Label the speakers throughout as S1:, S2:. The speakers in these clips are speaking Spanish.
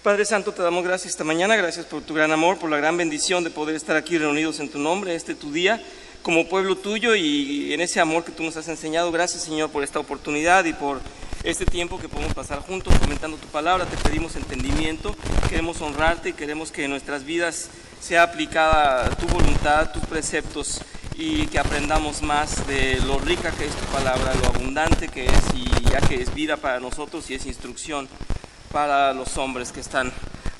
S1: Padre Santo, te damos gracias esta mañana, gracias por tu gran amor, por la gran bendición de poder estar aquí reunidos en tu nombre, tu día, como pueblo tuyo, y en ese amor que tú nos has enseñado. Gracias, Señor, por esta oportunidad y por este tiempo que podemos pasar juntos comentando tu palabra. Te pedimos entendimiento, queremos honrarte y queremos que en nuestras vidas sea aplicada tu voluntad, tus preceptos, y que aprendamos más de lo rica que es tu palabra, lo abundante que es, y ya que es vida para nosotros y es instrucción para los hombres que están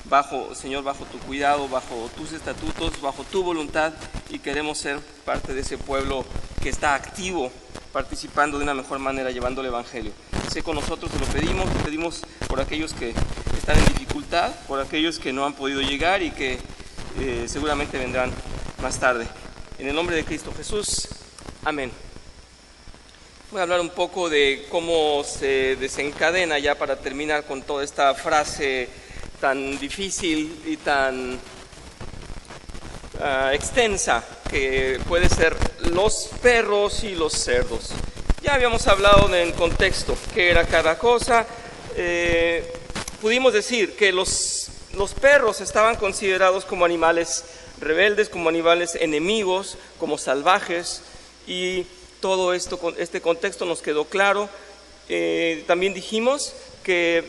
S1: bajo, Señor, bajo tu cuidado, bajo tus estatutos, bajo tu voluntad, y queremos ser parte de ese pueblo que está activo, participando de una mejor manera, llevando el Evangelio. Sé con nosotros, te pedimos por aquellos que están en dificultad, por aquellos que no han podido llegar y que seguramente vendrán más tarde. En el nombre de Cristo Jesús, amén. Voy a hablar un poco de cómo se desencadena, ya para terminar con toda esta frase tan difícil y tan extensa, que puede ser los perros y los cerdos. Ya habíamos hablado en contexto qué era cada cosa. Pudimos decir que los perros estaban considerados como animales rebeldes, como animales enemigos, como salvajes, y todo esto, este contexto nos quedó claro. También dijimos que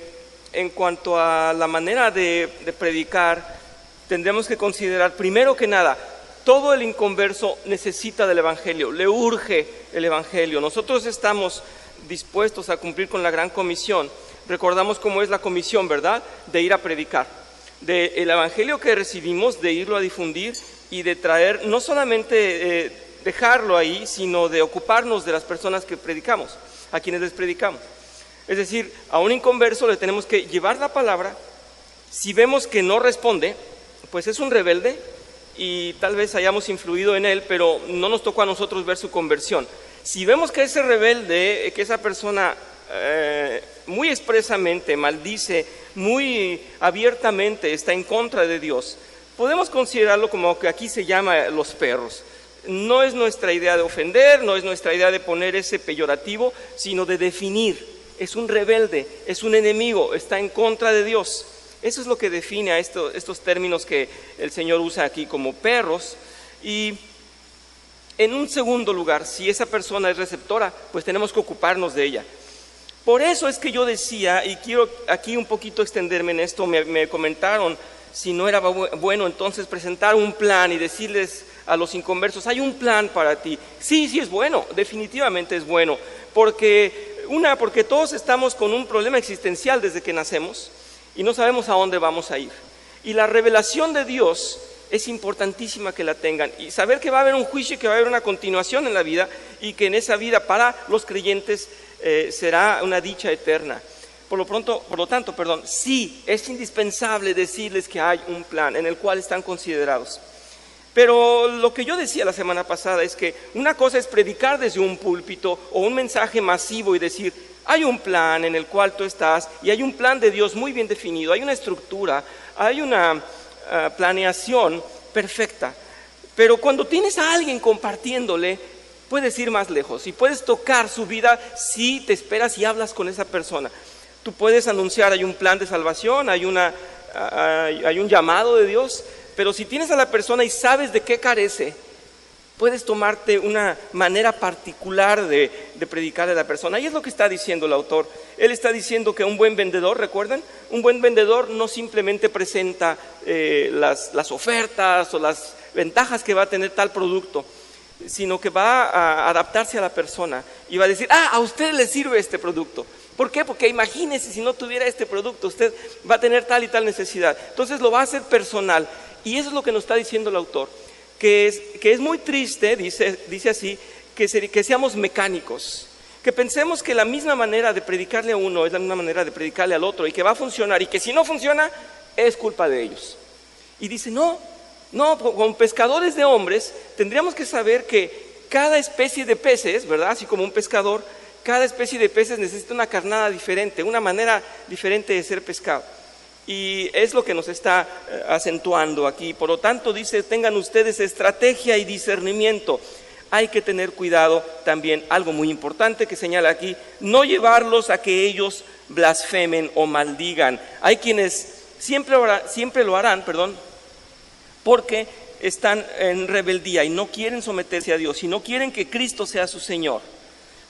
S1: en cuanto a la manera de predicar, tendremos que considerar, primero que nada, todo el inconverso necesita del Evangelio, le urge el Evangelio. Nosotros estamos dispuestos a cumplir con la gran comisión. Recordamos cómo es la comisión, ¿verdad? De ir a predicar, del Evangelio que recibimos, de irlo a difundir y de traer, no solamente dejarlo ahí, sino de ocuparnos de las personas que predicamos, a quienes les predicamos. Es decir, a un inconverso le tenemos que llevar la palabra. Si vemos que no responde, pues es un rebelde y tal vez hayamos influido en él, pero no nos tocó a nosotros ver su conversión. Si vemos que ese rebelde, que esa persona muy expresamente maldice, muy abiertamente está en contra de Dios, podemos considerarlo como que aquí se llama los perros. No es nuestra idea de ofender, no es nuestra idea de poner ese peyorativo, sino de definir. Es un rebelde, es un enemigo, está en contra de Dios. Eso es lo que define a estos términos que el Señor usa aquí como perros. Y en un segundo lugar, si esa persona es receptora, pues tenemos que ocuparnos de ella. Por eso es que yo decía, y quiero aquí un poquito extenderme en esto, me comentaron si no era bueno entonces presentar un plan y decirles a los inconversos, hay un plan para ti. Sí es bueno, definitivamente es bueno, porque todos estamos con un problema existencial desde que nacemos y no sabemos a dónde vamos a ir. Y la revelación de Dios es importantísima que la tengan, y saber que va a haber un juicio y que va a haber una continuación en la vida, y que en esa vida para los creyentes será una dicha eterna. Por lo tanto, sí, es indispensable decirles que hay un plan en el cual están considerados. Pero lo que yo decía la semana pasada es que una cosa es predicar desde un púlpito o un mensaje masivo y decir, hay un plan en el cual tú estás y hay un plan de Dios muy bien definido, hay una estructura, hay una planeación perfecta. Pero cuando tienes a alguien compartiéndole, puedes ir más lejos y puedes tocar su vida si te esperas y hablas con esa persona. Tú puedes anunciar, hay un plan de salvación, hay un llamado de Dios, pero si tienes a la persona y sabes de qué carece, puedes tomarte una manera particular de predicarle a la persona. Y es lo que está diciendo el autor. Él está diciendo que un buen vendedor, ¿recuerdan? Un buen vendedor no simplemente presenta las ofertas o las ventajas que va a tener tal producto, sino que va a adaptarse a la persona y va a decir, a usted le sirve este producto. ¿Por qué? Porque imagínese, si no tuviera este producto, usted va a tener tal y tal necesidad. Entonces lo va a hacer personal. Y eso es lo que nos está diciendo el autor, que es muy triste, dice así, que seamos mecánicos, que pensemos que la misma manera de predicarle a uno es la misma manera de predicarle al otro, y que va a funcionar, y que si no funciona, es culpa de ellos. Y dice, no, como pescadores de hombres, tendríamos que saber que cada especie de peces, ¿verdad? Así como un pescador, cada especie de peces necesita una carnada diferente, una manera diferente de ser pescado. Y es lo que nos está acentuando aquí. Por lo tanto, dice, tengan ustedes estrategia y discernimiento. Hay que tener cuidado también, algo muy importante que señala aquí, no llevarlos a que ellos blasfemen o maldigan. Hay quienes siempre lo harán, porque están en rebeldía y no quieren someterse a Dios y no quieren que Cristo sea su Señor.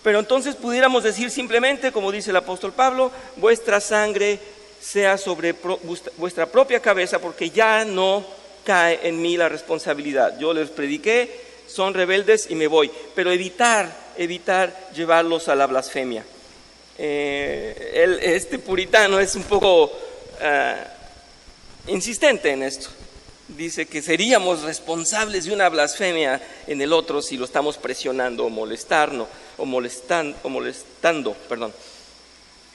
S1: Pero entonces pudiéramos decir simplemente, como dice el apóstol Pablo, vuestra sangre sea sobre vuestra propia cabeza, porque ya no cae en mí la responsabilidad. Yo les prediqué, son rebeldes y me voy. Pero evitar llevarlos a la blasfemia. Este puritano es un poco insistente en esto. Dice que seríamos responsables de una blasfemia en el otro si lo estamos presionando o molestando.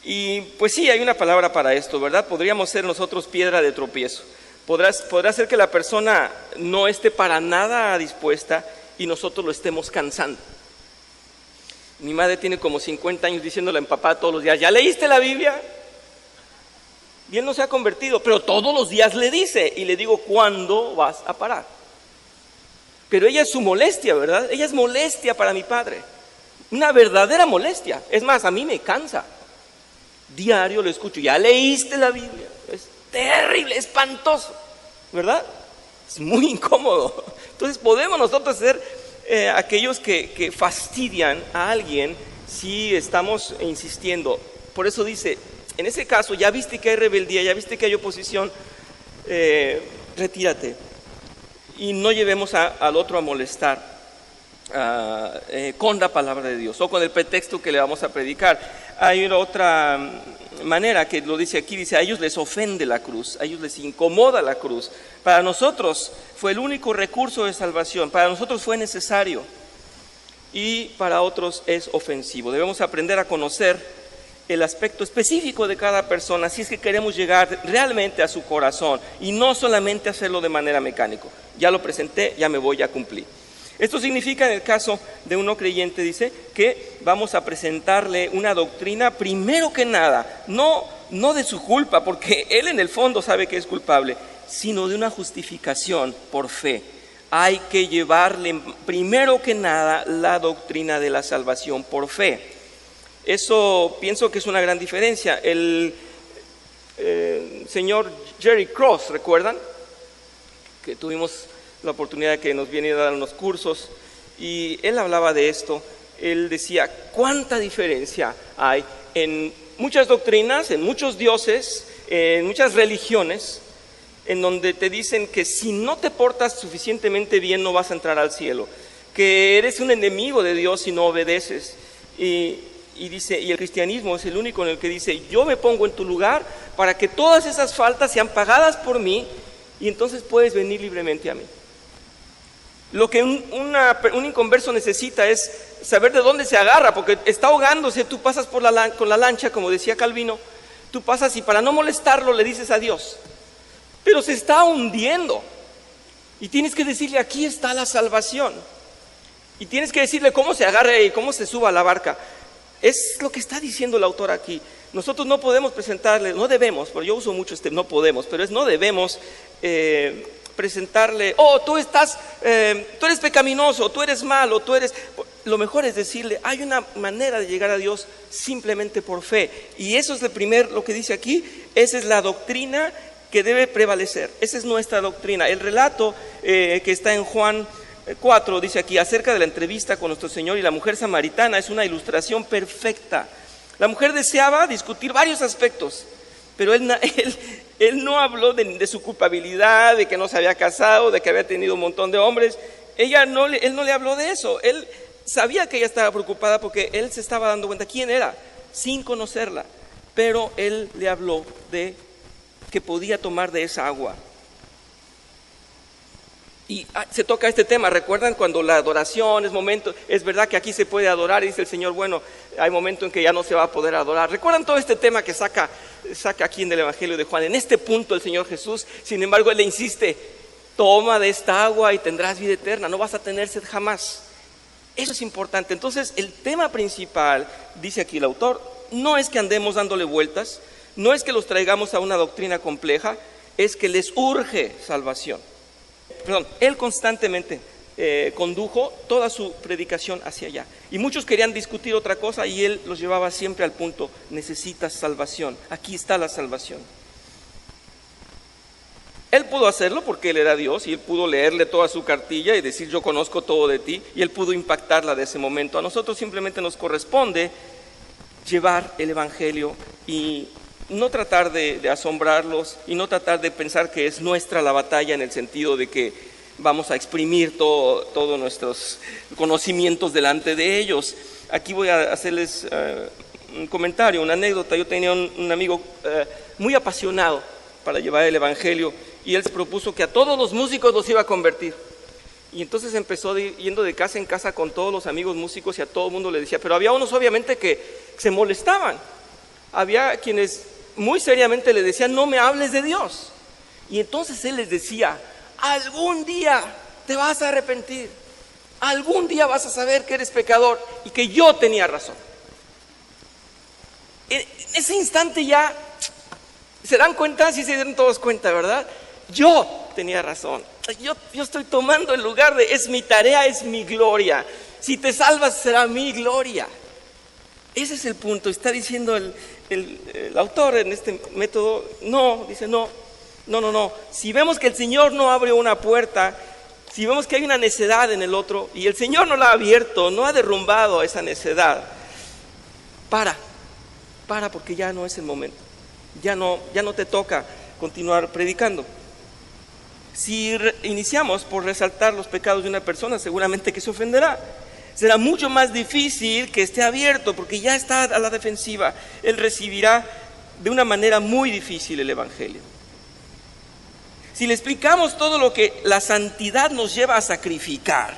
S1: Y pues sí, hay una palabra para esto, ¿verdad? Podríamos ser nosotros piedra de tropiezo. Podrá ser que la persona no esté para nada dispuesta y nosotros lo estemos cansando. Mi madre tiene como 50 años diciéndole a mi papá todos los días, ¿ya leíste la Biblia? Y él no se ha convertido, pero todos los días le dice, y le digo, ¿cuándo vas a parar? Pero ella es su molestia, ¿verdad? Ella es molestia para mi padre, una verdadera molestia. Es más, a mí me cansa. Diario lo escucho, ¿ya leíste la Biblia? Es terrible, espantoso, ¿verdad? Es muy incómodo. Entonces podemos nosotros ser aquellos que fastidian a alguien si estamos insistiendo. Por eso dice, en ese caso, ya viste que hay rebeldía, ya viste que hay oposición, retírate y no llevemos al otro a molestar con la palabra de Dios o con el pretexto que le vamos a predicar. Hay otra manera que lo dice aquí, dice, a ellos les ofende la cruz, a ellos les incomoda la cruz. Para nosotros fue el único recurso de salvación, para nosotros fue necesario y para otros es ofensivo. Debemos aprender a conocer el aspecto específico de cada persona si es que queremos llegar realmente a su corazón y no solamente hacerlo de manera mecánica. Ya lo presenté, ya me voy a cumplir. Esto significa, en el caso de un no creyente, dice, que vamos a presentarle una doctrina, primero que nada, no de su culpa, porque él en el fondo sabe que es culpable, sino de una justificación por fe. Hay que llevarle, primero que nada, la doctrina de la salvación por fe. Eso pienso que es una gran diferencia. El señor Jerry Cross, ¿recuerdan? Que tuvimos la oportunidad de que nos viene a dar unos cursos y él hablaba de esto. Él decía, ¿cuánta diferencia hay en muchas doctrinas, en muchos dioses, en muchas religiones, en donde te dicen que si no te portas suficientemente bien no vas a entrar al cielo, que eres un enemigo de Dios si no obedeces? Y dice, y el cristianismo es el único en el que dice, yo me pongo en tu lugar para que todas esas faltas sean pagadas por mí y entonces puedes venir libremente a mí. Lo que un inconverso necesita es saber de dónde se agarra, porque está ahogándose. Tú pasas con la lancha, como decía Calvino, tú pasas y para no molestarlo le dices adiós, pero se está hundiendo y tienes que decirle, aquí está la salvación, y tienes que decirle cómo se agarre y cómo se suba a la barca. Es lo que está diciendo el autor aquí. Nosotros no podemos presentarle, no debemos, porque yo uso mucho no podemos, pero no debemos presentarle, tú eres pecaminoso, tú eres malo, Lo mejor es decirle, hay una manera de llegar a Dios simplemente por fe. Y eso es lo que dice aquí, esa es la doctrina que debe prevalecer. Esa es nuestra doctrina. El relato que está en Juan 4 dice aquí, acerca de la entrevista con nuestro Señor y la mujer samaritana, es una ilustración perfecta. La mujer deseaba discutir varios aspectos, pero él no habló de su culpabilidad, de que no se había casado, de que había tenido un montón de hombres. Él no le habló de eso. Él sabía que ella estaba preocupada porque él se estaba dando cuenta quién era, sin conocerla. Pero él le habló de que podía tomar de esa agua. Y se toca este tema. ¿Recuerdan cuando la adoración es verdad que aquí se puede adorar? Y dice el Señor, bueno, hay momento en que ya no se va a poder adorar. ¿Recuerdan todo este tema que saca aquí en el Evangelio de Juan? En este punto el Señor Jesús, sin embargo, Él le insiste, toma de esta agua y tendrás vida eterna, no vas a tener sed jamás. Eso es importante. Entonces, el tema principal, dice aquí el autor, no es que andemos dándole vueltas, no es que los traigamos a una doctrina compleja, es que les urge salvación. Él constantemente condujo toda su predicación hacia allá. Y muchos querían discutir otra cosa y él los llevaba siempre al punto, necesitas salvación, aquí está la salvación. Él pudo hacerlo porque Él era Dios y Él pudo leerle toda su cartilla y decir yo conozco todo de ti, y Él pudo impactarla de ese momento. A nosotros simplemente nos corresponde llevar el Evangelio y no tratar de asombrarlos y no tratar de pensar que es nuestra la batalla, en el sentido de que vamos a exprimir todos nuestros conocimientos delante de ellos. Aquí voy a hacerles un comentario, una anécdota. Yo tenía un amigo muy apasionado para llevar el Evangelio, y él se propuso que a todos los músicos los iba a convertir. Y entonces empezó yendo de casa en casa con todos los amigos músicos, y a todo el mundo le decía, pero había unos obviamente que se molestaban. Había quienes muy seriamente le decían, no me hables de Dios. Y entonces él les decía, algún día te vas a arrepentir, algún día vas a saber que eres pecador y que yo tenía razón. En ese instante ya se dan cuenta, sí se dieron todos cuenta, ¿verdad? Yo tenía razón. Yo estoy tomando el lugar de, es mi tarea, es mi gloria. Si te salvas será mi gloria. Ese es el punto. Está diciendo el autor en este método, no, dice no. Si vemos que el Señor no abre una puerta, si vemos que hay una necedad en el otro y el Señor no la ha abierto, no ha derrumbado esa necedad, para porque ya no es el momento. Ya no te toca continuar predicando. Si iniciamos por resaltar los pecados de una persona, seguramente que se ofenderá. Será mucho más difícil que esté abierto, porque ya está a la defensiva. Él recibirá de una manera muy difícil el Evangelio. Si le explicamos todo lo que la santidad nos lleva a sacrificar,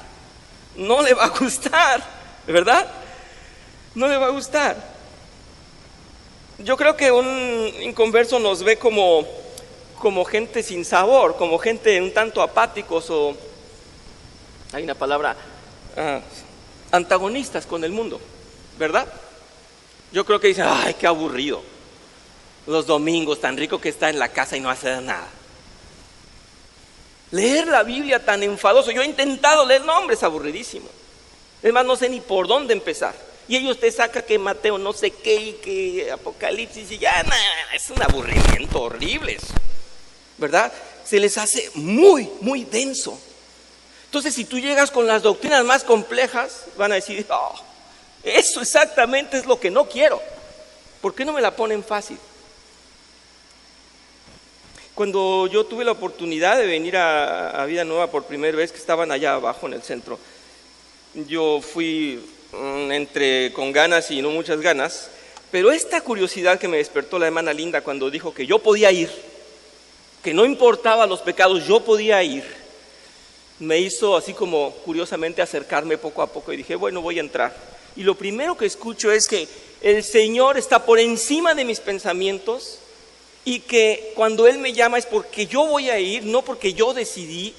S1: no le va a gustar, ¿verdad? No le va a gustar. Yo creo que un inconverso nos ve como gente sin sabor, como gente un tanto apáticos, o hay una palabra, antagonistas con el mundo, ¿verdad? Yo creo que dicen, ay, qué aburrido, los domingos, tan rico que está en la casa y no hacer nada. Leer la Biblia tan enfadoso, yo he intentado leer, no hombre, es aburridísimo. Es más, no sé ni por dónde empezar. Y ellos te sacan que Mateo no sé qué y que Apocalipsis, y ya, es un aburrimiento horrible, ¿verdad? Se les hace muy, muy denso. Entonces, si tú llegas con las doctrinas más complejas, van a decir, eso exactamente es lo que no quiero. ¿Por qué no me la ponen fácil? Cuando yo tuve la oportunidad de venir a Vida Nueva por primera vez, que estaban allá abajo en el centro, yo fui entre con ganas y no muchas ganas, pero esta curiosidad que me despertó la hermana Linda cuando dijo que yo podía ir, que no importaba los pecados, yo podía ir, me hizo así como curiosamente acercarme poco a poco, y dije, bueno, voy a entrar. Y lo primero que escucho es que el Señor está por encima de mis pensamientos, y que cuando Él me llama es porque yo voy a ir, no porque yo decidí.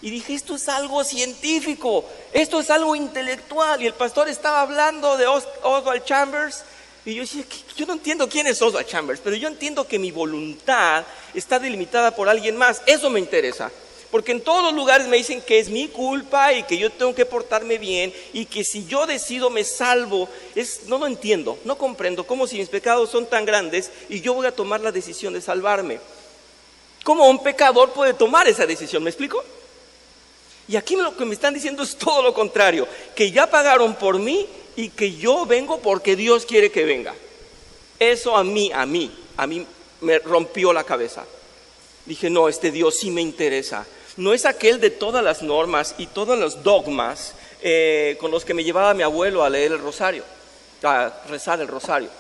S1: Y dije, esto es algo científico, esto es algo intelectual. Y el pastor estaba hablando de Oswald Chambers, y yo decía, yo no entiendo quién es Oswald Chambers, pero yo entiendo que mi voluntad está delimitada por alguien más. Eso me interesa, porque en todos los lugares me dicen que es mi culpa y que yo tengo que portarme bien, y que si yo decido me salvo. No lo entiendo, no comprendo cómo, si mis pecados son tan grandes y yo voy a tomar la decisión de salvarme, ¿cómo un pecador puede tomar esa decisión? ¿Me explico? Y aquí lo que me están diciendo es todo lo contrario, que ya pagaron por mí y que yo vengo porque Dios quiere que venga. Eso a mí me rompió la cabeza. Dije, no, este Dios sí me interesa. No es aquel de todas las normas y todos los dogmas con los que me llevaba mi abuelo a leer el rosario, a rezar el rosario.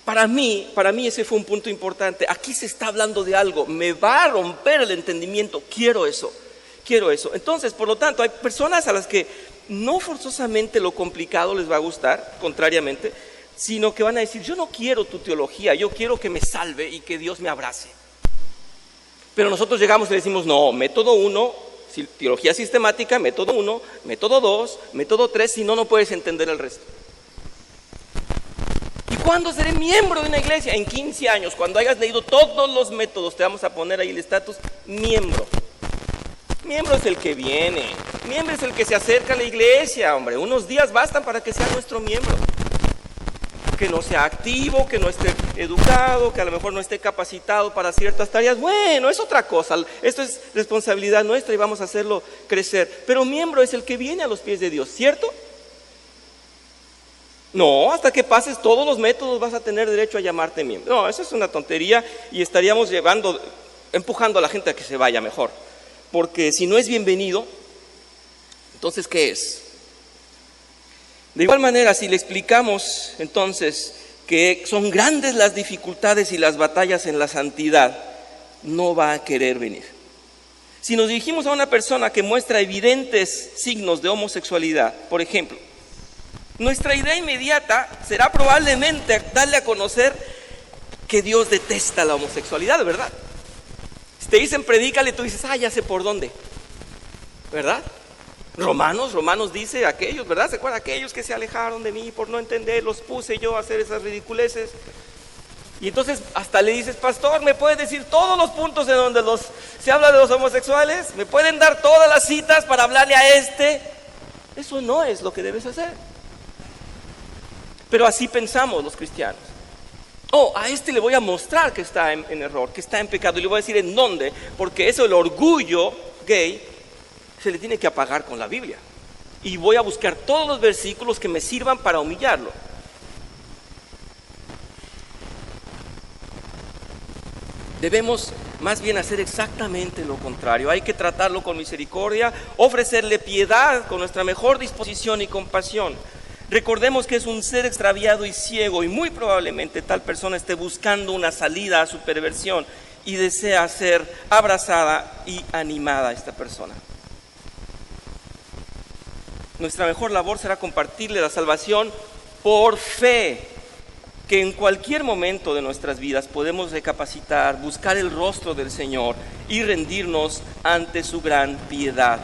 S1: Para mí ese fue un punto importante. Aquí se está hablando de algo, me va a romper el entendimiento, quiero eso. Entonces, por lo tanto, hay personas a las que no forzosamente lo complicado les va a gustar, contrariamente, sino que van a decir, yo no quiero tu teología, yo quiero que me salve y que Dios me abrace. Pero nosotros llegamos y le decimos, no, método 1, teología sistemática, método 1, método 2, método 3, si no, no puedes entender el resto. ¿Y cuándo seré miembro de una iglesia? En 15 años, cuando hayas leído todos los métodos, te vamos a poner ahí el estatus, miembro. Miembro es el que viene, miembro es el que se acerca a la iglesia, hombre. Unos días bastan para que sea nuestro miembro. que no sea activo, que no esté educado, que a lo mejor no esté capacitado para ciertas tareas. Bueno, es otra cosa. Esto es responsabilidad nuestra y vamos a hacerlo crecer. Pero miembro es el que viene a los pies de Dios, ¿cierto? No, hasta que pases todos los métodos vas a tener derecho a llamarte miembro. No, eso es una tontería y estaríamos empujando a la gente a que se vaya mejor. Porque si no es bienvenido, entonces ¿qué es? De igual manera, si le explicamos entonces que son grandes las dificultades y las batallas en la santidad, no va a querer venir. Si nos dirigimos a una persona que muestra evidentes signos de homosexualidad, por ejemplo, nuestra idea inmediata será probablemente darle a conocer que Dios detesta la homosexualidad, ¿verdad? Si te dicen predícale, tú dices, ya sé por dónde, ¿verdad? Romanos dice aquellos, ¿verdad? ¿Se acuerdan? Aquellos que se alejaron de mí por no entender, los puse yo a hacer esas ridiculeces. Y entonces hasta le dices, pastor, ¿me puedes decir todos los puntos en donde se habla de los homosexuales? ¿Me pueden dar todas las citas para hablarle a este? Eso no es lo que debes hacer. Pero así pensamos los cristianos. A este le voy a mostrar que está en error, que está en pecado, y le voy a decir en dónde, porque eso, el orgullo gay, se le tiene que apagar con la Biblia. Y voy a buscar todos los versículos que me sirvan para humillarlo. Debemos más bien hacer exactamente lo contrario. Hay que tratarlo con misericordia, ofrecerle piedad con nuestra mejor disposición y compasión. Recordemos que es un ser extraviado y ciego, y muy probablemente tal persona esté buscando una salida a su perversión y desea ser abrazada y animada a esta persona. Nuestra mejor labor será compartirle la salvación por fe, que en cualquier momento de nuestras vidas podemos recapacitar, buscar el rostro del Señor y rendirnos ante su gran piedad.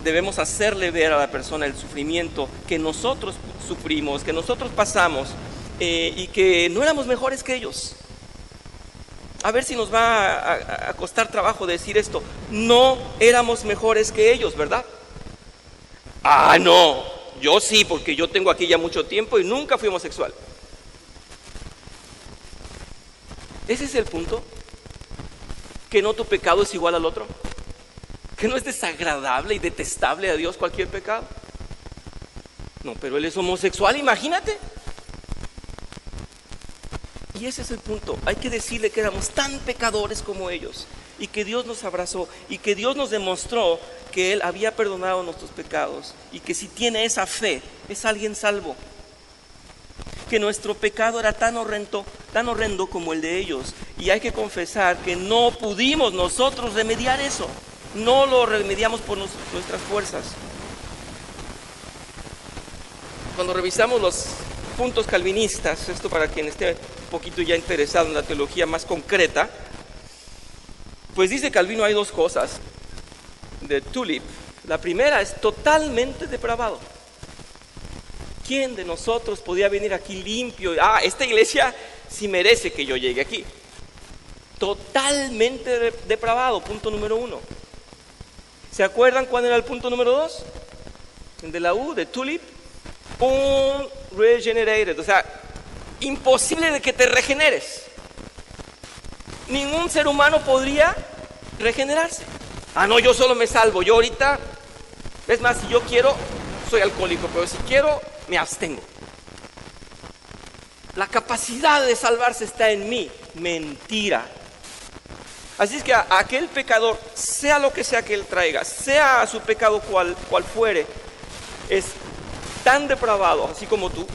S1: Debemos hacerle ver a la persona el sufrimiento que nosotros sufrimos, que nosotros pasamos, y que no éramos mejores que ellos. A ver si nos va a costar trabajo decir esto. No éramos mejores que ellos, ¿verdad? No, yo sí, porque yo tengo aquí ya mucho tiempo y nunca fui homosexual. Ese es el punto. Que no tu pecado es igual al otro. Que no es desagradable y detestable a Dios cualquier pecado. No, pero él es homosexual, imagínate. Y ese es el punto. Hay que decirle que éramos tan pecadores como ellos, y que Dios nos abrazó, y que Dios nos demostró que Él había perdonado nuestros pecados, y que si tiene esa fe, es alguien salvo. Que nuestro pecado era tan horrendo como el de ellos, y hay que confesar que no pudimos nosotros remediar eso. No lo remediamos por nuestras fuerzas. Cuando revisamos los puntos calvinistas, esto para quien esté un poquito ya interesado en la teología más concreta, pues dice Calvino hay dos cosas de Tulip. La primera es totalmente depravado. ¿Quién de nosotros podía venir aquí limpio? Esta iglesia sí merece que yo llegue aquí. Totalmente depravado, punto número uno. ¿Se acuerdan cuál era el punto número dos? El de la U, de Tulip. Unregenerated, o sea, imposible de que te regeneres. Ningún ser humano podría regenerarse. No, yo solo me salvo. Yo ahorita, es más, si yo quiero, soy alcohólico, pero si quiero, me abstengo. La capacidad de salvarse está en mí. Mentira. Así es que a aquel pecador, sea lo que sea que él traiga, sea su pecado cual fuere, es tan depravado, así como tú,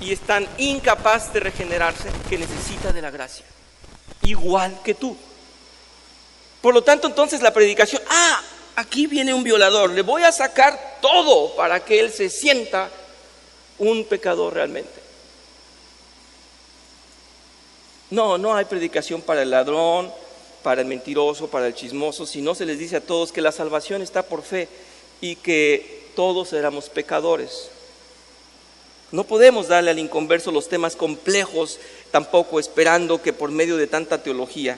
S1: y es tan incapaz de regenerarse que necesita de la gracia, igual que tú. Por lo tanto, entonces la predicación, aquí viene un violador, le voy a sacar todo para que él se sienta un pecador realmente. No hay predicación para el ladrón, para el mentiroso, para el chismoso, si no se les dice a todos que la salvación está por fe y que todos éramos pecadores. No podemos darle al inconverso los temas complejos, tampoco esperando que por medio de tanta teología.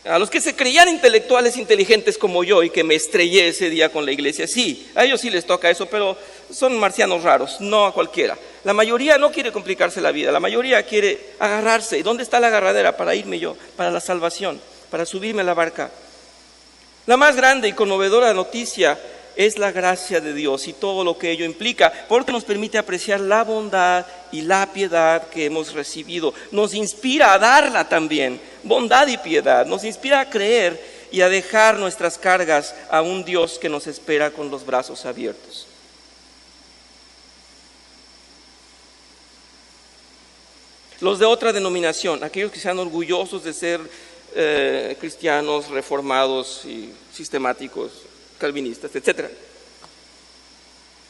S1: A los que se creían intelectuales inteligentes como yo y que me estrellé ese día con la iglesia, sí, a ellos sí les toca eso, pero son marcianos raros, no a cualquiera. La mayoría no quiere complicarse la vida, la mayoría quiere agarrarse. ¿Y dónde está la agarradera para irme yo, para la salvación, para subirme a la barca? La más grande y conmovedora noticia es la gracia de Dios y todo lo que ello implica, porque nos permite apreciar la bondad y la piedad que hemos recibido. Nos inspira a darla también, bondad y piedad. Nos inspira a creer y a dejar nuestras cargas a un Dios que nos espera con los brazos abiertos. Los de otra denominación, aquellos que sean orgullosos de ser cristianos, reformados y sistemáticos, calvinistas, etc.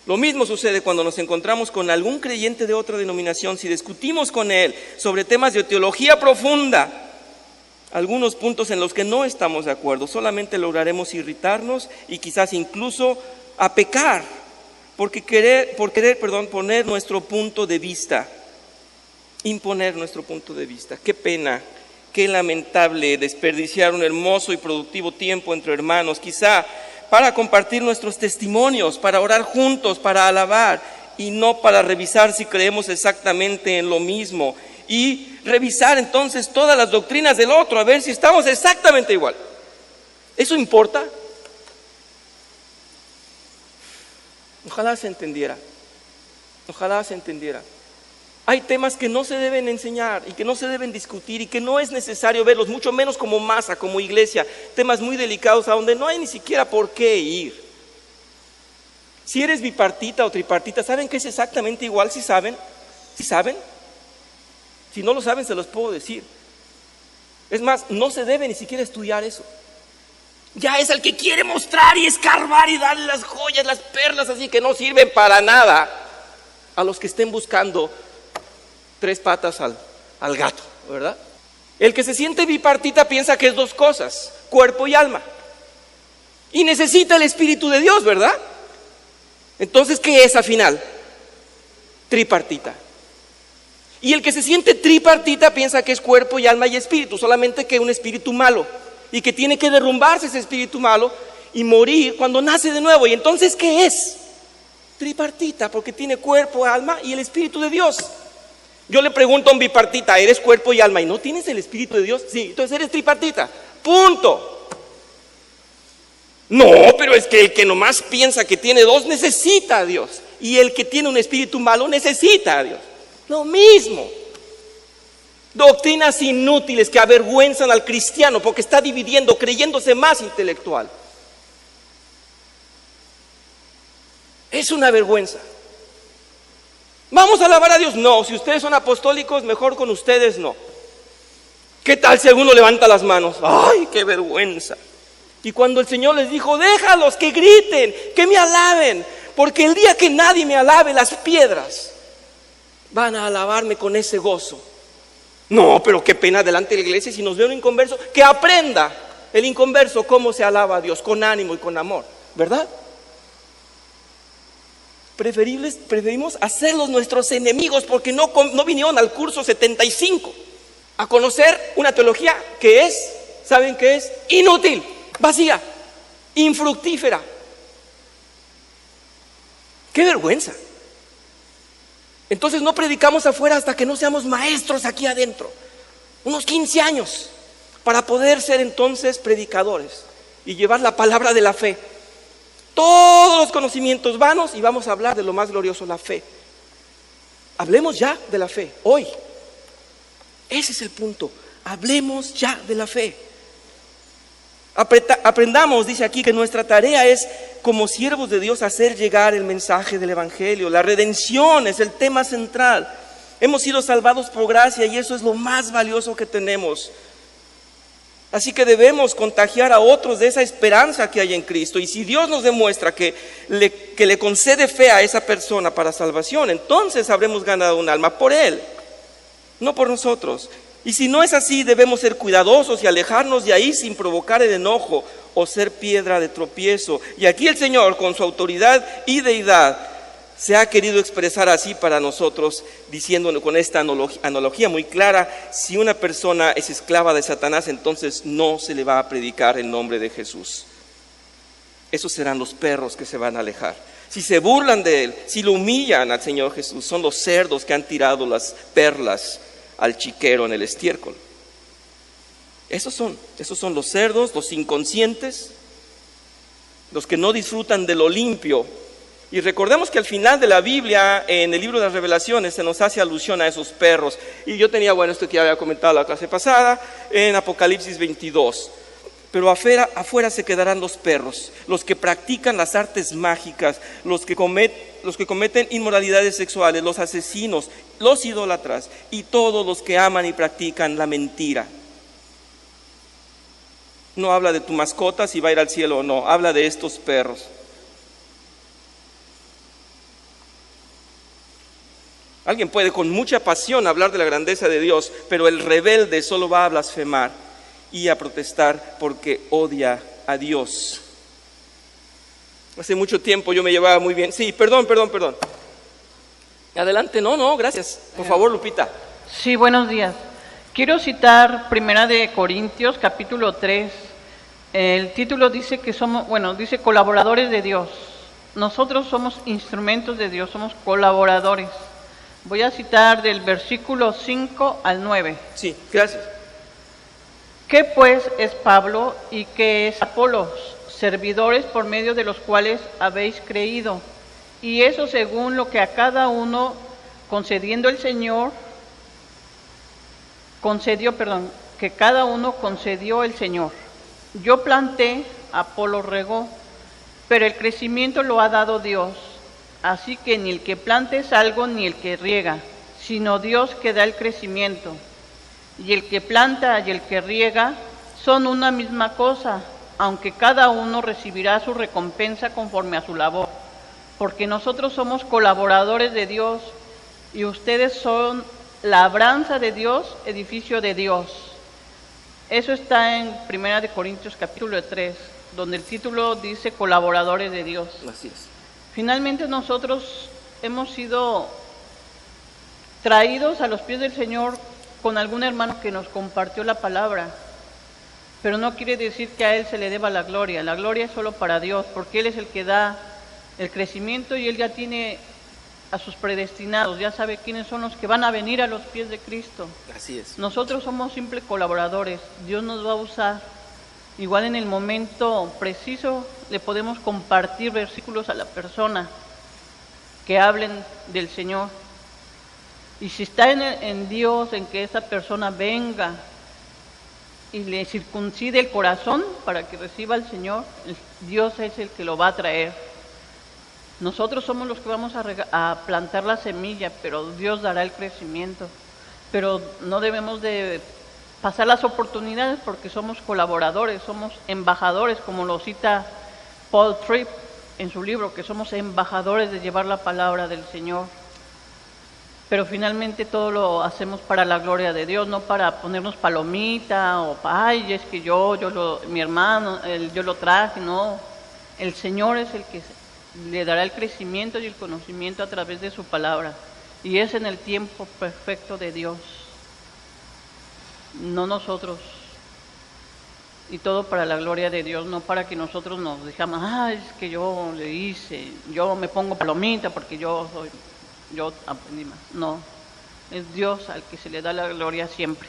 S1: Lo mismo sucede cuando nos encontramos con algún creyente de otra denominación. Si discutimos con él sobre temas de teología profunda, algunos puntos en los que no estamos de acuerdo, solamente lograremos irritarnos y quizás incluso a pecar por querer poner nuestro punto de vista, imponer nuestro punto de vista. Qué pena, qué lamentable desperdiciar un hermoso y productivo tiempo entre hermanos, quizá para compartir nuestros testimonios, para orar juntos, para alabar, y no para revisar si creemos exactamente en lo mismo y revisar entonces todas las doctrinas del otro, a ver si estamos exactamente igual. ¿Eso importa? Ojalá se entendiera. Ojalá se entendiera. Hay temas que no se deben enseñar y que no se deben discutir y que no es necesario verlos, mucho menos como masa, como iglesia. Temas muy delicados a donde no hay ni siquiera por qué ir. Si eres bipartita o tripartita, ¿saben que es exactamente igual? ¿Sí saben? ¿Sí saben? Si no lo saben, se los puedo decir. Es más, no se debe ni siquiera estudiar eso. Ya es el que quiere mostrar y escarbar y darle las joyas, las perlas así que no sirven para nada a los que estén buscando tres patas al gato, ¿verdad? El que se siente bipartita piensa que es dos cosas, cuerpo y alma. Y necesita el Espíritu de Dios, ¿verdad? Entonces, ¿qué es al final? Tripartita. Y el que se siente tripartita piensa que es cuerpo y alma y espíritu, solamente que un espíritu malo. Y que tiene que derrumbarse ese espíritu malo y morir cuando nace de nuevo. Y entonces, ¿qué es? Tripartita, porque tiene cuerpo, alma y el Espíritu de Dios. Yo le pregunto a un bipartita, ¿eres cuerpo y alma y no tienes el Espíritu de Dios? Sí, entonces eres tripartita, punto. No, pero es que el que nomás piensa que tiene dos necesita a Dios, y el que tiene un espíritu malo necesita a Dios. Lo mismo. Doctrinas inútiles que avergüenzan al cristiano porque está dividiendo, creyéndose más intelectual. Es una vergüenza. ¿Vamos a alabar a Dios? No. Si ustedes son apostólicos, mejor con ustedes no. ¿Qué tal si alguno levanta las manos? ¡Ay, qué vergüenza! Y cuando el Señor les dijo, déjalos que griten, que me alaben, porque el día que nadie me alabe, las piedras van a alabarme con ese gozo. No, pero qué pena delante de la iglesia si nos ve un inconverso, que aprenda el inconverso cómo se alaba a Dios, con ánimo y con amor, ¿verdad? Preferimos hacerlos nuestros enemigos porque no vinieron al curso 75 a conocer una teología que es, ¿saben qué es? Inútil, vacía, infructífera. ¡Qué vergüenza! Entonces no predicamos afuera hasta que no seamos maestros aquí adentro, unos 15 años, para poder ser entonces predicadores y llevar la palabra de la fe. Todos los conocimientos vanos y vamos a hablar de lo más glorioso, la fe. Hablemos ya de la fe, hoy. Ese es el punto, hablemos ya de la fe. Aprendamos, dice aquí, que nuestra tarea es, como siervos de Dios, hacer llegar el mensaje del Evangelio. La redención es el tema central. Hemos sido salvados por gracia y eso es lo más valioso que tenemos. Así que debemos contagiar a otros de esa esperanza que hay en Cristo. Y si Dios nos demuestra que le concede fe a esa persona para salvación, entonces habremos ganado un alma por Él, no por nosotros. Y si no es así, debemos ser cuidadosos y alejarnos de ahí sin provocar el enojo o ser piedra de tropiezo. Y aquí el Señor, con su autoridad y deidad, se ha querido expresar así para nosotros, diciéndonos con esta analogía muy clara: si una persona es esclava de Satanás, entonces no se le va a predicar el nombre de Jesús. Esos serán los perros que se van a alejar. Si se burlan de Él, si lo humillan al Señor Jesús, son los cerdos que han tirado las perlas al chiquero en el estiércol. Esos son los cerdos, los inconscientes, los que no disfrutan de lo limpio. Y recordemos que al final de la Biblia, en el libro de las Revelaciones, se nos hace alusión a esos perros. Y yo tenía, esto que ya había comentado la clase pasada, en Apocalipsis 22. Pero afuera se quedarán los perros, los que practican las artes mágicas, los que cometen inmoralidades sexuales, los asesinos, los idólatras y todos los que aman y practican la mentira. No habla de tu mascota si va a ir al cielo o no, habla de estos perros. Alguien puede con mucha pasión hablar de la grandeza de Dios, pero el rebelde solo va a blasfemar y a protestar porque odia a Dios. Hace mucho tiempo yo me llevaba muy bien. Sí, perdón. Adelante, no, gracias. Por favor, Lupita.
S2: Sí, buenos días. Quiero citar Primera de Corintios, capítulo 3. El título dice que dice colaboradores de Dios. Nosotros somos instrumentos de Dios, somos colaboradores. Voy a citar del versículo 5 al 9.
S1: Sí, gracias.
S2: ¿Qué pues es Pablo y qué es Apolos? Servidores por medio de los cuales habéis creído. Y eso según lo que a cada uno concediendo el Señor, que cada uno concedió el Señor. Yo planté, Apolo regó, pero el crecimiento lo ha dado Dios. Así que ni el que planta es algo ni el que riega, sino Dios que da el crecimiento. Y el que planta y el que riega son una misma cosa, aunque cada uno recibirá su recompensa conforme a su labor. Porque nosotros somos colaboradores de Dios y ustedes son labranza de Dios, edificio de Dios. Eso está en 1 Corintios capítulo 3, donde el título dice colaboradores de Dios.
S1: Así es.
S2: Finalmente nosotros hemos sido traídos a los pies del Señor con algún hermano que nos compartió la palabra, pero no quiere decir que a Él se le deba la gloria es solo para Dios, porque Él es el que da el crecimiento y Él ya tiene a sus predestinados, ya sabe quiénes son los que van a venir a los pies de Cristo.
S1: Así es.
S2: Nosotros somos simples colaboradores, Dios nos va a usar. Igual en el momento preciso le podemos compartir versículos a la persona que hablen del Señor. Y si está en Dios, en que esa persona venga y le circuncide el corazón para que reciba al Señor, Dios es el que lo va a traer. Nosotros somos los que vamos a plantar la semilla, pero Dios dará el crecimiento. Pero no debemos de pasar las oportunidades porque somos colaboradores, somos embajadores, como lo cita Paul Tripp en su libro, que somos embajadores de llevar la palabra del Señor. Pero finalmente todo lo hacemos para la gloria de Dios, no para ponernos palomita o ay, es que mi hermano, yo lo traje, no. El Señor es el que le dará el crecimiento y el conocimiento a través de su palabra. Y es en el tiempo perfecto de Dios, no nosotros. Y todo para la gloria de Dios, no para que nosotros nos digamos, es que yo le hice, yo me pongo palomita porque yo aprendí más. No, es Dios al que se le da la gloria siempre.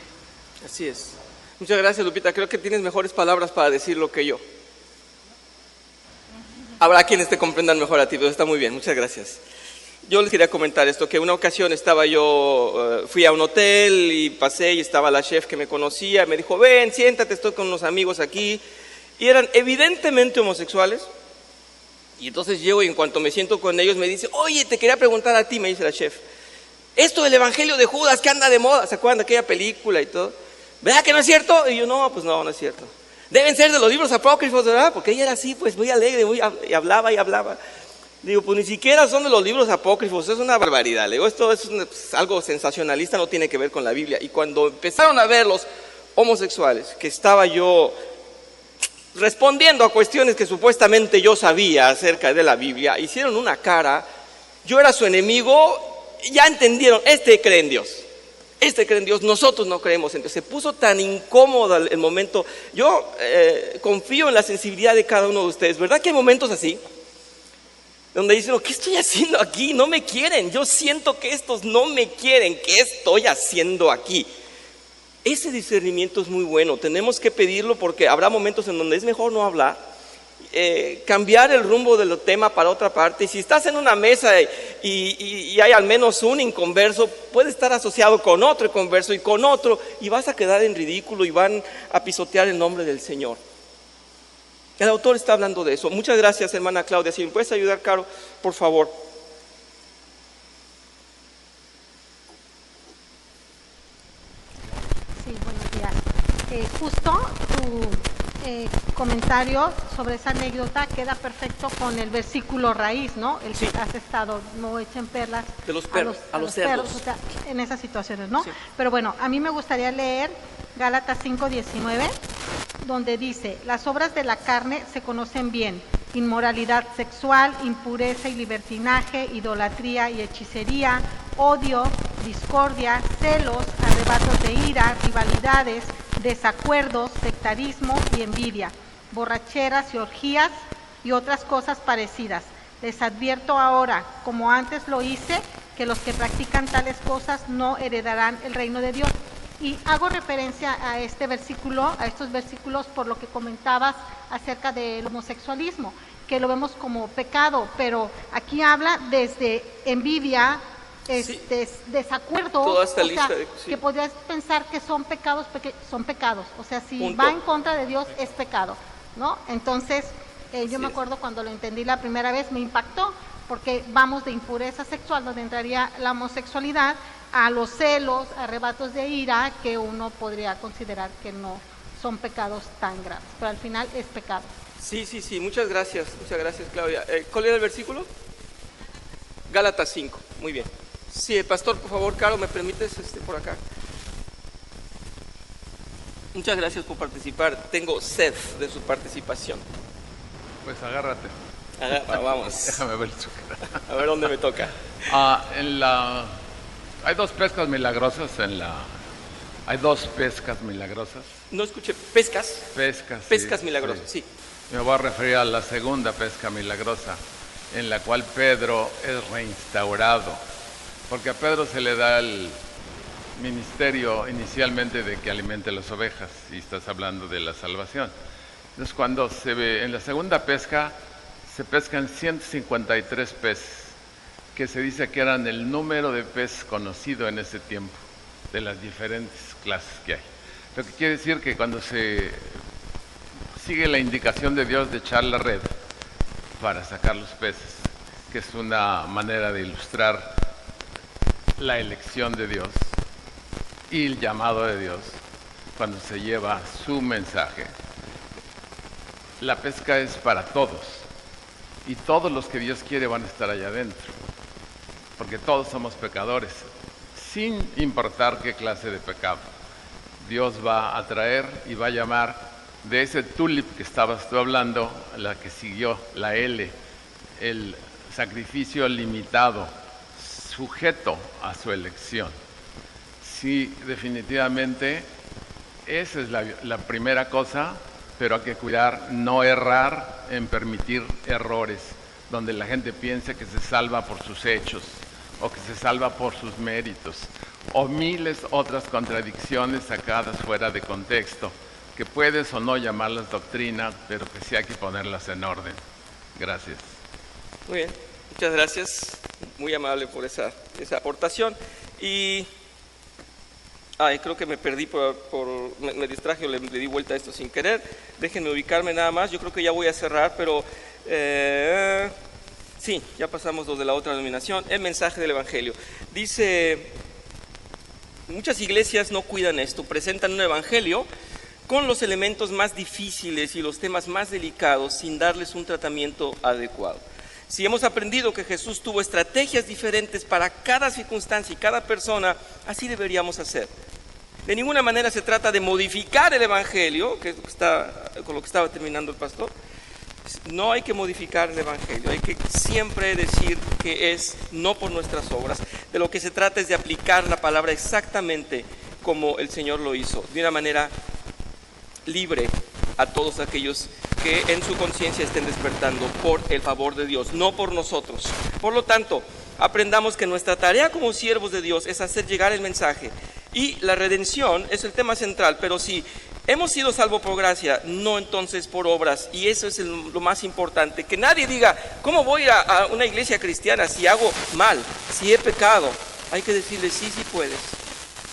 S1: Así es. Muchas gracias, Lupita. Creo que tienes mejores palabras para decirlo que yo. Habrá quienes te comprendan mejor a ti, pero está muy bien. Muchas gracias. Yo les quería comentar esto, que una ocasión fui a un hotel y pasé y estaba la chef que me conocía, me dijo, ven, siéntate, estoy con unos amigos aquí, y eran evidentemente homosexuales, y entonces llego y en cuanto me siento con ellos me dice, oye, te quería preguntar a ti, me dice la chef, esto del Evangelio de Judas que anda de moda, ¿se acuerdan de aquella película y todo? ¿Verdad que no es cierto? Y yo, no, pues no es cierto. Deben ser de los libros apócrifos, ¿verdad? Porque ella era así, pues muy alegre, y hablaba y hablaba. Digo, pues ni siquiera son de los libros apócrifos, es una barbaridad. Le digo, esto es algo sensacionalista, no tiene que ver con la Biblia. Y cuando empezaron a ver los homosexuales, que estaba yo respondiendo a cuestiones que supuestamente yo sabía acerca de la Biblia, hicieron una cara, yo era su enemigo, ya entendieron, este cree en Dios. Este cree en Dios, nosotros no creemos en Dios. Se puso tan incómodo el momento. Yo confío en la sensibilidad de cada uno de ustedes. ¿Verdad que hay momentos así? donde dicen, ¿qué estoy haciendo aquí? No me quieren, yo siento que estos no me quieren, ¿qué estoy haciendo aquí? Ese discernimiento es muy bueno, tenemos que pedirlo porque habrá momentos en donde es mejor no hablar, cambiar el rumbo del tema para otra parte. Y si estás en una mesa y hay al menos un inconverso, puede estar asociado con otro inconverso y con otro, y vas a quedar en ridículo y van a pisotear el nombre del Señor. El autor está hablando de eso. Muchas gracias, hermana Claudia. Si me puedes ayudar, Caro, por favor.
S3: Sí, buenos días. Justo tu comentario sobre esa anécdota queda perfecto con el versículo raíz, ¿no? El que has estado, no echen perlas
S1: de los perros, a los cerdos.
S3: Perros, o sea, en esas situaciones, ¿no?
S1: Sí.
S3: Pero bueno, a mí me gustaría leer Gálatas 5:19, donde dice: las obras de la carne se conocen bien: inmoralidad sexual, impureza y libertinaje, idolatría y hechicería, odio, discordia, celos, arrebatos de ira, rivalidades, desacuerdos, sectarismo y envidia, borracheras y orgías y otras cosas parecidas. Les advierto ahora, como antes lo hice, que los que practican tales cosas no heredarán el reino de Dios. Y hago referencia a este versículo, a estos versículos, por lo que comentabas acerca del homosexualismo, que lo vemos como pecado, pero aquí habla desde envidia,
S1: Sí.
S3: desacuerdo,
S1: Toda esta
S3: o
S1: lista
S3: sea,
S1: sí.
S3: que podrías pensar que son pecados, son pecados, o sea, si
S1: Punto.
S3: va en contra de Dios es pecado, ¿no? Entonces, yo me
S1: es.
S3: acuerdo cuando lo entendí la primera vez, me impactó, porque vamos de impureza sexual, donde entraría la homosexualidad, a los celos, arrebatos de ira, que uno podría considerar que no son pecados tan graves, pero al final es pecado.
S1: Sí, muchas gracias, Claudia. ¿Cuál era el versículo? Gálatas 5, muy bien. Sí, pastor, por favor, Caro, ¿me permites por acá? Muchas gracias por participar, tengo sed de su participación.
S4: Pues agárrate.
S1: Vamos,
S4: Déjame ver su cara.
S1: a ver dónde me toca.
S4: Hay dos pescas milagrosas Hay dos pescas milagrosas.
S1: No escuché, ¿pescas?
S4: Pescas
S1: milagrosas, sí.
S4: Me voy a referir a la segunda pesca milagrosa, en la cual Pedro es reinstaurado. Porque a Pedro se le da el ministerio inicialmente de que alimente las ovejas, y estás hablando de la salvación. Entonces, cuando se ve en la segunda pesca, se pescan 153 peces, que se dice que eran el número de peces conocido en ese tiempo, de las diferentes clases que hay. Lo que quiere decir que cuando se sigue la indicación de Dios de echar la red para sacar los peces, que es una manera de ilustrar la elección de Dios y el llamado de Dios, cuando se lleva su mensaje. La pesca es para todos, y todos los que Dios quiere van a estar allá adentro, porque todos somos pecadores, sin importar qué clase de pecado. Dios va a traer y va a llamar de ese tulip que estabas tú hablando, la que siguió, la L, el sacrificio limitado, sujeto a su elección. Sí, definitivamente, esa es la primera cosa, pero hay que cuidar, no errar en permitir errores, donde la gente piense que se salva por sus hechos, o que se salva por sus méritos, o miles otras contradicciones sacadas fuera de contexto, que puedes o no llamarlas doctrina, pero que sí hay que ponerlas en orden. Gracias.
S1: Muy bien, muchas gracias, muy amable por esa aportación. Y creo que me perdí me distraje o le di vuelta a esto sin querer. Déjenme ubicarme nada más, yo creo que ya voy a cerrar, pero sí, ya pasamos los de la otra denominación. El mensaje del Evangelio. Dice, muchas iglesias no cuidan esto, presentan un Evangelio con los elementos más difíciles y los temas más delicados sin darles un tratamiento adecuado. Si hemos aprendido que Jesús tuvo estrategias diferentes para cada circunstancia y cada persona, así deberíamos hacer. De ninguna manera se trata de modificar el Evangelio, que es con lo que estaba terminando el pastor. No hay que modificar el Evangelio, hay que siempre decir que es no por nuestras obras. De lo que se trata es de aplicar la palabra exactamente como el Señor lo hizo, de una manera libre a todos aquellos que en su conciencia estén despertando por el favor de Dios, no por nosotros. Por lo tanto, aprendamos que nuestra tarea como siervos de Dios es hacer llegar el mensaje, y la redención es el tema central, pero si hemos sido salvos por gracia, no entonces por obras, y eso es lo más importante, que nadie diga, ¿cómo voy a una iglesia cristiana si hago mal, si he pecado? Hay que decirle, sí puedes,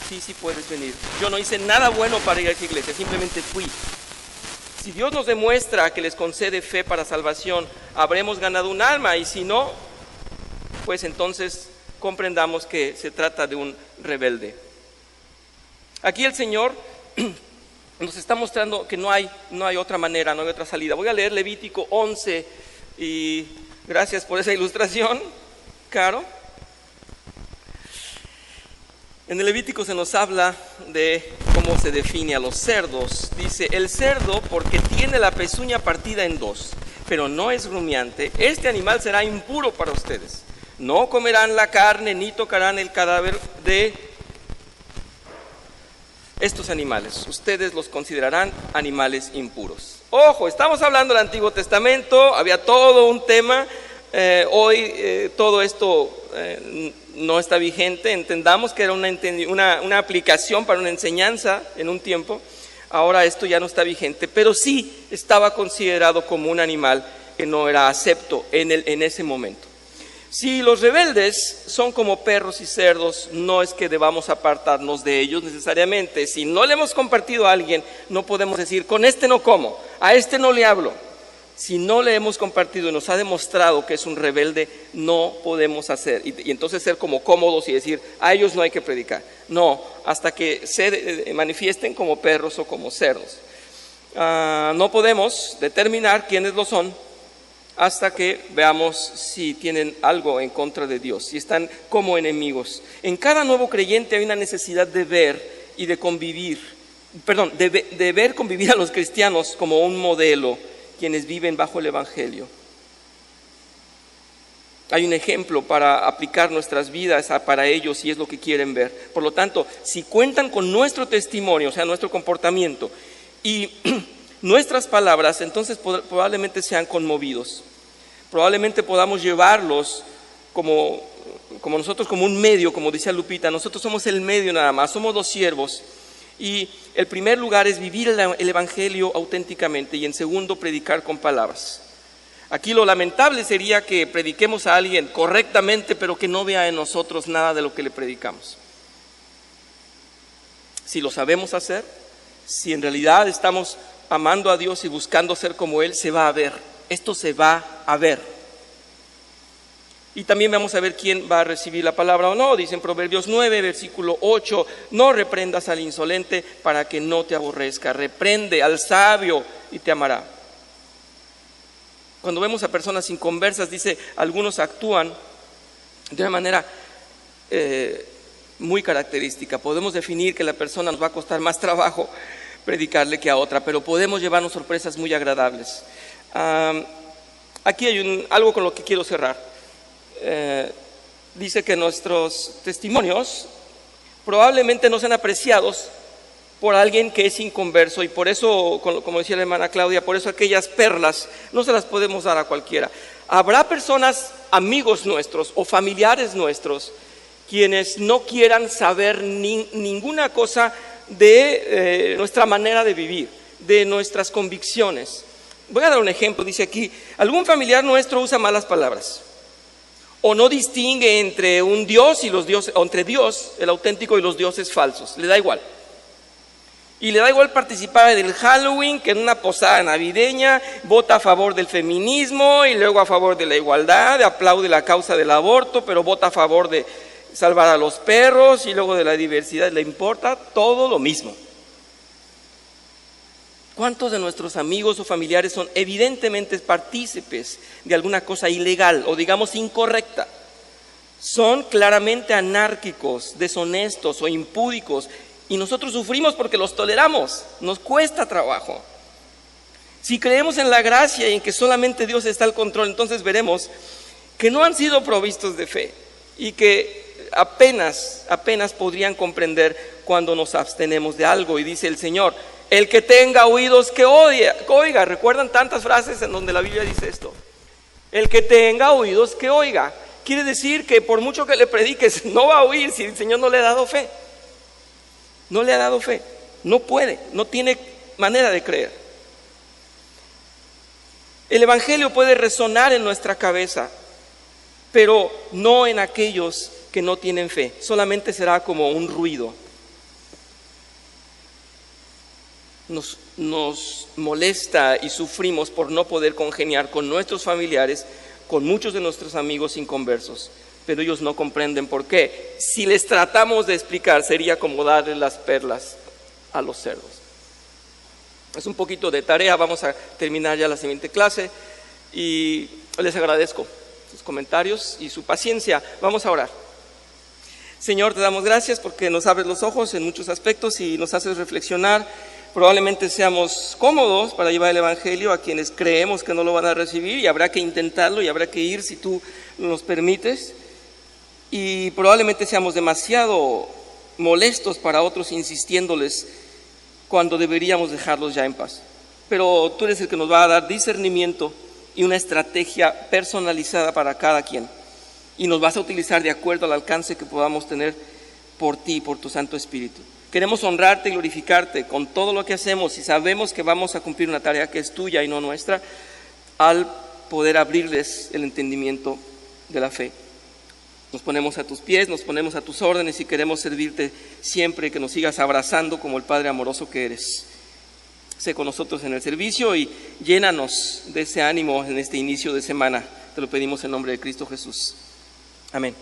S1: sí puedes venir. Yo no hice nada bueno para ir a esa iglesia, simplemente fui. Si Dios nos demuestra que les concede fe para salvación, habremos ganado un alma, y si no, pues entonces comprendamos que se trata de un rebelde. Aquí el Señor nos está mostrando que no hay otra manera, no hay otra salida. Voy a leer Levítico 11, y gracias por esa ilustración, Caro. En el Levítico se nos habla de cómo se define a los cerdos. Dice, el cerdo, porque tiene la pezuña partida en dos, pero no es rumiante, este animal será impuro para ustedes. No comerán la carne ni tocarán el cadáver de estos animales. Ustedes los considerarán animales impuros. Ojo, estamos hablando del Antiguo Testamento, había todo un tema. Hoy todo esto no está vigente. Entendamos que era una aplicación para una enseñanza en un tiempo. Ahora esto ya no está vigente, pero sí estaba considerado como un animal que no era acepto en ese momento. Si los rebeldes son como perros y cerdos, no es que debamos apartarnos de ellos necesariamente. Si no le hemos compartido a alguien, no podemos decir, con este no como, a este no le hablo. Si no le hemos compartido y nos ha demostrado que es un rebelde, no podemos hacer. Y entonces ser como cómodos y decir, a ellos no hay que predicar. No, hasta que se manifiesten como perros o como cerdos. No podemos determinar quiénes lo son hasta que veamos si tienen algo en contra de Dios, si están como enemigos. En cada nuevo creyente hay una necesidad de ver y de convivir, de ver convivir a los cristianos como un modelo, quienes viven bajo el Evangelio. Hay un ejemplo para aplicar nuestras vidas para ellos y es lo que quieren ver. Por lo tanto, si cuentan con nuestro testimonio, o sea, nuestro comportamiento y nuestras palabras, entonces probablemente sean conmovidos. Probablemente podamos llevarlos como nosotros, como un medio, como decía Lupita. Nosotros somos el medio nada más, somos los siervos. Y el primer lugar es vivir el Evangelio auténticamente, y en segundo, predicar con palabras. Aquí lo lamentable sería que prediquemos a alguien correctamente, pero que no vea en nosotros nada de lo que le predicamos. Si lo sabemos hacer, si en realidad estamos amando a Dios y buscando ser como Él, se va a ver. Esto se va a ver. Y también vamos a ver quién va a recibir la palabra o no. Dice en Proverbios 9, versículo 8, no reprendas al insolente para que no te aborrezca. Reprende al sabio y te amará. Cuando vemos a personas inconversas, dice, algunos actúan de una manera muy característica. Podemos definir que la persona nos va a costar más trabajo predicarle que a otra, pero podemos llevarnos sorpresas muy agradables. Aquí hay algo con lo que quiero cerrar. Dice que nuestros testimonios probablemente no sean apreciados por alguien que es inconverso, y por eso, como decía la hermana Claudia, por eso aquellas perlas no se las podemos dar a cualquiera. Habrá personas, amigos nuestros o familiares nuestros, quienes no quieran saber ninguna cosa de nuestra manera de vivir, de nuestras convicciones. Voy a dar un ejemplo. Dice aquí, algún familiar nuestro usa malas palabras o no distingue entre un Dios y los dioses, o entre Dios, el auténtico, y los dioses falsos. Le da igual. Y le da igual participar del Halloween que en una posada navideña, vota a favor del feminismo y luego a favor de la igualdad, aplaude la causa del aborto, pero vota a favor de salvar a los perros y luego de la diversidad. Le importa todo lo mismo. ¿Cuántos de nuestros amigos o familiares son evidentemente partícipes de alguna cosa ilegal o digamos incorrecta? Son claramente anárquicos, deshonestos o impúdicos, y nosotros sufrimos porque los toleramos, nos cuesta trabajo. Si creemos en la gracia y en que solamente Dios está al control, entonces veremos que no han sido provistos de fe y que apenas podrían comprender cuando nos abstenemos de algo. Y dice el Señor, El que tenga oídos que oiga. ¿Recuerdan tantas frases en donde la Biblia dice esto? El que tenga oídos que oiga. Quiere decir que por mucho que le prediques, no va a oír si el Señor no le ha dado fe. No le ha dado fe. No puede, no tiene manera de creer. El Evangelio puede resonar en nuestra cabeza, pero no en aquellos que no tienen fe. Solamente será como un ruido. Nos molesta y sufrimos por no poder congeniar con nuestros familiares, con muchos de nuestros amigos inconversos, pero ellos no comprenden por qué. Si les tratamos de explicar, sería como darles las perlas a los cerdos. Es un poquito de tarea, vamos a terminar ya la siguiente clase y les agradezco sus comentarios y su paciencia. Vamos a orar. Señor, te damos gracias porque nos abres los ojos en muchos aspectos y nos haces reflexionar. Probablemente seamos cómodos para llevar el Evangelio a quienes creemos que no lo van a recibir, y habrá que intentarlo y habrá que ir si tú nos permites. Y probablemente seamos demasiado molestos para otros, insistiéndoles cuando deberíamos dejarlos ya en paz. Pero tú eres el que nos va a dar discernimiento y una estrategia personalizada para cada quien. Y nos vas a utilizar de acuerdo al alcance que podamos tener por ti, por tu Santo Espíritu. Queremos honrarte y glorificarte con todo lo que hacemos, y sabemos que vamos a cumplir una tarea que es tuya y no nuestra, al poder abrirles el entendimiento de la fe. Nos ponemos a tus pies, nos ponemos a tus órdenes y queremos servirte siempre, que nos sigas abrazando como el Padre amoroso que eres. Sé con nosotros en el servicio y llénanos de ese ánimo en este inicio de semana. Te lo pedimos en nombre de Cristo Jesús. Amén.